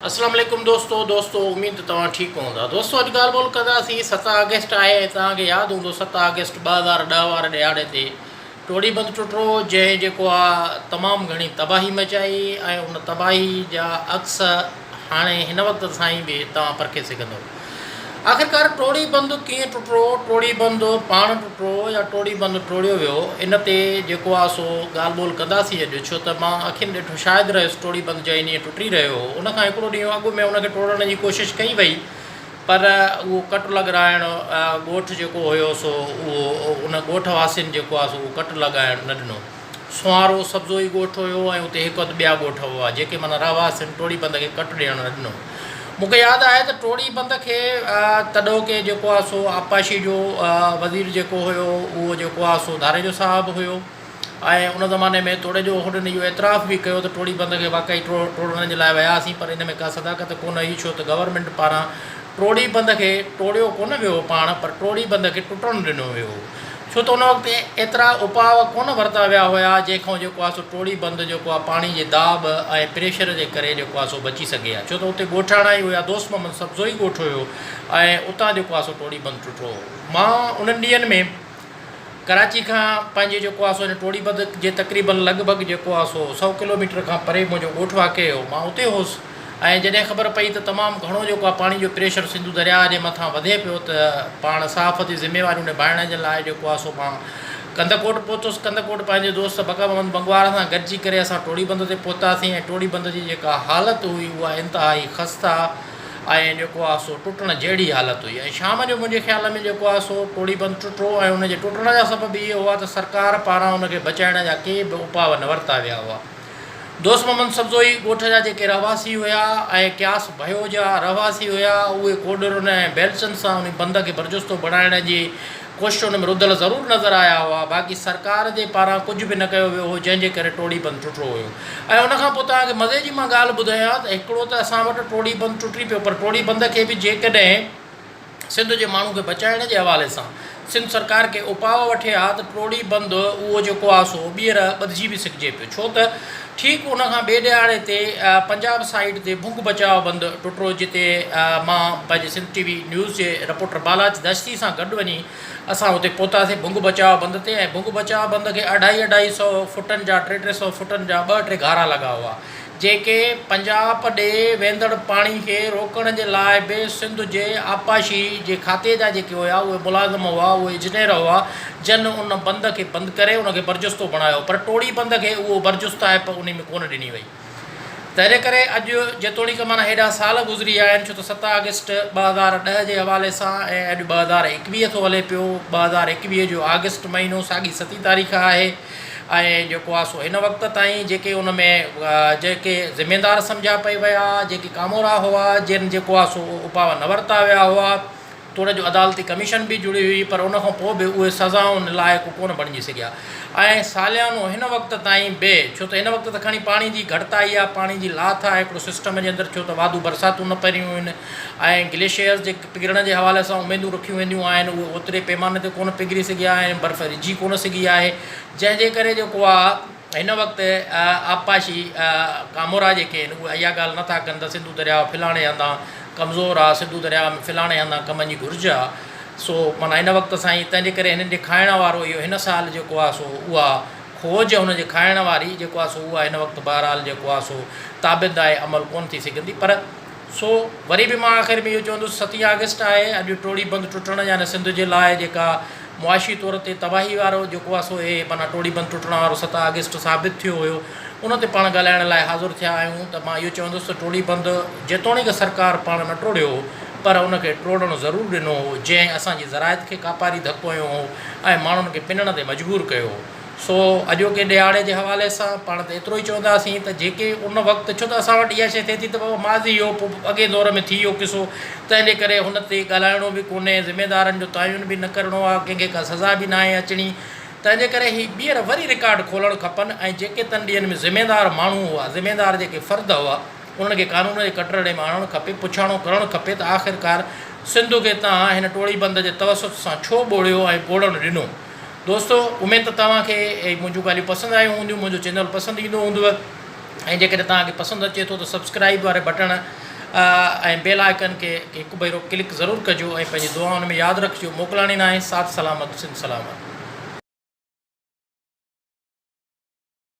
अस्सलाम वालेकुम दोस्तों उम्मीद तव्हां ठीक हूंदा। दोस्तों अॼु ॻाल्हि ॿोल कंदासीं 7 अगस्त आहे। तव्हांखे यादि हूंदो 7 अगस्त 2010 वारे ॾियारे ते टोड़ी बंदि टुटो, जंहिं जेको आहे तमामु घणी तबाही मचाई ऐं उन तबाही जा अक्स हाणे हिन वक़्त सां ई बि तव्हां परखे सघंदव। आख़िरकार टोड़ी बंदि कीअं टुटो, टोड़ी बंदि पाण टुटो या टोड़ी बंदि टोड़ियो वियो, इन ते जेको आहे सो ॻाल्हि ॿोल कंदासीं अॼु। छो त मां अखियुनि ॾिठो शायदि रहियुसि टोड़ी बंदि जंहिं ॾींहुं टुटी रहियो हो, उनखां हिकिड़ो ॾींहुं अॻु में उनखे टोड़ण जी कोशिशि कई वई, पर उहो कट लॻाइणु ॻोठु जेको हुयो सो उहो उन ॻोठ वासियुनि जेको आहे सो उहो कट लॻाइणु न ॾिनो। सुवारो सब्ज़ो ई ॻोठु हुयो ऐं उते हिकु अधु ॿिया ॻोठ हुआ जेके माना रहवासियुनि टोड़ी बंदि खे कट ॾियणु न ॾिनो। मूंखे यादि आहे त टोड़ी बंदि खे तॾो के जेको आहे सो आपाशी जो वज़ीर जेको हुयो उहो जेको आहे सो धारे जो साहिबु हुयो ऐं उन ज़माने में तोड़े जो हुननि इहो एतिराफ़ बि कयो त टोड़ी बंदि खे वाक़ई टोड़ण जे लाइ वियासीं, पर इन में का सदाकत कोन हुई, छो त गवर्नमेंट पारां टोड़ी बंदि खे टोड़ियो कोन वियो पाण, पर टोड़ी बंदि खे टुटणु ॾिनो वियो, छो त उन वक़्तु एतिरा उपाउ कोन वरिता विया हुआ जंहिंखां जेको आहे सो टोड़ी बंदि जेको आहे पाणी जे दाब ऐं प्रेशर जे करे जेको आहे सो बची सघे हा। छो त उते ॻोठाणा ई हुया, दोस्त मोहम्मद सब्ज़ो ई ॻोठु हुयो ऐं उतां जेको आहे सो टोड़ी बंदि टुटो। मां उन्हनि ॾींहंनि में कराची खां पंहिंजे जेको आहे सो हिन टोड़ी बंदि जे तक़रीबन लॻभॻि जेको आहे सो 100 किलोमीटर खां परे मुंहिंजो ॻोठु वाक़ई हो, मां उते हुउसि ऐं जॾहिं ख़बर पई त तमामु घणो जेको आहे पाणी जो प्रेशर सिंधु दरिया जे मथां वधे पियो, त पाण साफ़ जी ज़िमेवारियूं निभाइण जे लाइ जेको आहे सो मां कंदकोट पहुतुसि। कंदकोट पंहिंजे दोस्त बका मोहम्मद बंगवार सां गॾिजी करे असां टोड़ी बंदि ते पहुतासीं ऐं टोड़ी बंदि जी जेका हालति हुई उहा इंतिहाई ख़स्ता ऐं जेको आहे सो टुटण जहिड़ी हालति हुई। ऐं शाम जो मुंहिंजे ख़्याल में जेको आहे सो टोड़ी बंदि टुटो ऐं उनजे टुटण जा सबब इहे हुआ त सरकार पारां उनखे बचाइण जा के बि उपाउ न वरिता विया हुआ। दोस्त मोहम्मद सब्ज़ो ई ॻोठ जा जेके रहवासी हुया ऐं क्यास भयो जा रहवासी हुया, उहे कोडरुनि ऐं बेल्चनि सां उन बंदि खे बरजुस्तो बणाइण जी कोशिश उन में रुधल ज़रूरु नज़र आया हुआ, बाक़ी सरकार जे पारां कुझु बि न कयो वियो हो, जंहिंजे करे टोड़ी बंदि टुटो हुयो। ऐं उनखां पोइ तव्हांखे मज़े जी मां ॻाल्हि ॿुधायां त हिकिड़ो त असां वटि टोड़ी बंदि टुटी पियो, पर टोड़ी बंदि खे बि जेकॾहिं सिंध जे माण्हू खे बचाइण जे हवाले सां सिंध सरकार खे उपाउ वठे हा त टोड़ी बंदि उहो जेको आहे सो ॿीहर ॿधिजी बि सघिजे पियो। छो त ठीकु उनखां ॿिए ॾियारे ते पंजाब साइड ते भुग बचाव बंदि टुटो, जिते मां पंहिंजे सिंध TV न्यूज़ जे रिपोर्टर बालाज दश्ती सां गॾु वञी असां हुते पहुतासीं भुग बचाव बंदि ते। ऐं भुग बचाव बंदि खे 250 फुटनि जा 300 फुटनि जा 2-3 घारा लॻा हुआ, जेके पंजाब ॾे वेंदड़ पाणी खे रोकण जे लाइ बि सिंध जे आपाशी जे खाते जा जेके हुआ उहे मुलाज़िम हुआ, उहे इंजीनियर हुआ, जन उन बंदि खे बंदि करे उनखे बरजुस्तो बणायो, पर टोड़ी बंदि खे उहो बरजुस्ताइप उन में कोन ॾिनी वई। तंहिं करे अॼु जेतोणीकि माना हेॾा साल गुज़री विया आहिनि, छो त 7 अगस्त 2010 जे हवाले सां ऐं अॼु 2021 थो हले पियो। 2021 जो अगस्त महीनो साॻी 7 तारीख़ आहे ऐं जेको आहे सो हिन वक़्त ताईं जेके उन में जेके ज़िमेदार सम्झा पई विया, जेके कामोरा हुआ, जिन जेको आहे सो उपाउ न वरिता विया हुआ, तोड़े जो अदालती कमीशन बि जुड़ी हुई, पर उनखां पोइ बि उहे सज़ाउनि लाइक़ु कोन बणिजी सघिया। ऐं सालियानो हिन वक़्त ताईं बि, छो त हिन वक़्त त खणी पाणी जी घटिताई आहे, पाणी जी लाथ आहे हिकिड़ो सिस्टम जे अंदरि, छो त वाधू बरसातूं न परियूं आहिनि ऐं ग्लेशियर्स जे पिघरण जे हवाले सां उमेदूं रखियूं वेंदियूं आहिनि, उहे ओतिरे पैमाने ते कोन पिघरी सघिया आहिनि, बर्फ़ रिझी कोन सघी आहे, जंहिंजे करे जेको आहे हिन वक़्तु आपाशी कामोरा जेके आहिनि उहे इहा ॻाल्हि नथा कनि त सिंधु दरिया फिलाणे हंधा कमज़ोर आहे, सिंधु दरिया में फिलाणे हंधा कमनि जी घुरिज आहे। सो माना हिन वक़्त सां ई तंहिंजे करे हिननि जे खाइण वारो इहो हिन साल जेको आहे सो उहा खोज हुनजे खाइण वारी जेको आहे सो उहा हिन वक़्तु बहरहाल जेको आहे सो ताबिद आहे, अमल कोन थी सघंदी। पर सो वरी बि मां आख़िर में इहो चवंदुसि 7 अगस्त आहे, अॼु टोड़ी बंदि टुटण या न सिंध जे लाइ जेका मुआशी तौर ते तबाही वारो जेको आहे सो इहे माना टोड़ी बंदि टुटण वारो 7 अगस्त साबित थियो हुयो, उन ते पाण ॻाल्हाइण लाइ हाज़ुर थिया आहियूं। त मां इहो चवंदुसि त टोड़ी बंदि जेतोणीकि सरकार पाण न टोड़ियो, पर उनखे टोड़णु ज़रूरु ॾिनो हो, जंहिं असांजी ज़राइत खे कापारी धको हयो हो ऐं माण्हुनि खे पिनण ते मजबूर कयो। सो अॼोके ॾियारे जे हवाले सां पाण त एतिरो ई चवंदासीं त जेके उन वक़्तु, छो त असां वटि इहा शइ थिए थी त बाबा माज़ी हो, पोइ अॻे दौर में थी वियो किसो, तंहिंजे करे हुन ते ॻाल्हाइणो बि कोन्हे, ज़िमेदारनि जो तयन बि न करिणो आहे, कंहिंखे का सज़ा बि न आहे अचणी, तंहिंजे करे हीअ ॿीहर वरी रिकॉर्ड खोलणु खपनि ऐं जेके तन ॾींहंनि में ज़िमेदार माण्हू हुआ, ज़िमेदार जेके फ़र्द हुआ, उन्हनि खे कानून जे कटड़े में आणणु खपे, पुछाणो करणु खपे त आख़िरकार सिंध खे तव्हां हिन टोड़ी बंदि जे तवसुत सां छो ॿोड़ियो ऐं ॿोड़णु ॾिनो। दोस्तो उमेद त तव्हांखे मुंहिंजूं ॻाल्हियूं पसंदि आयूं हूंदियूं, मुंहिंजो चैनल पसंदि ईंदो हूंदव, ऐं जेकॾहिं तव्हांखे पसंदि अचे थो त सब्सक्राइब वारे बटण ऐं बेल आइकन के हिकु भेरो क्लिक ज़रूरु कजो ऐं पंहिंजी दुआउनि में यादि रखिजो। मोकिलाणी न आहे। साथ सलामत सिंध सलामत।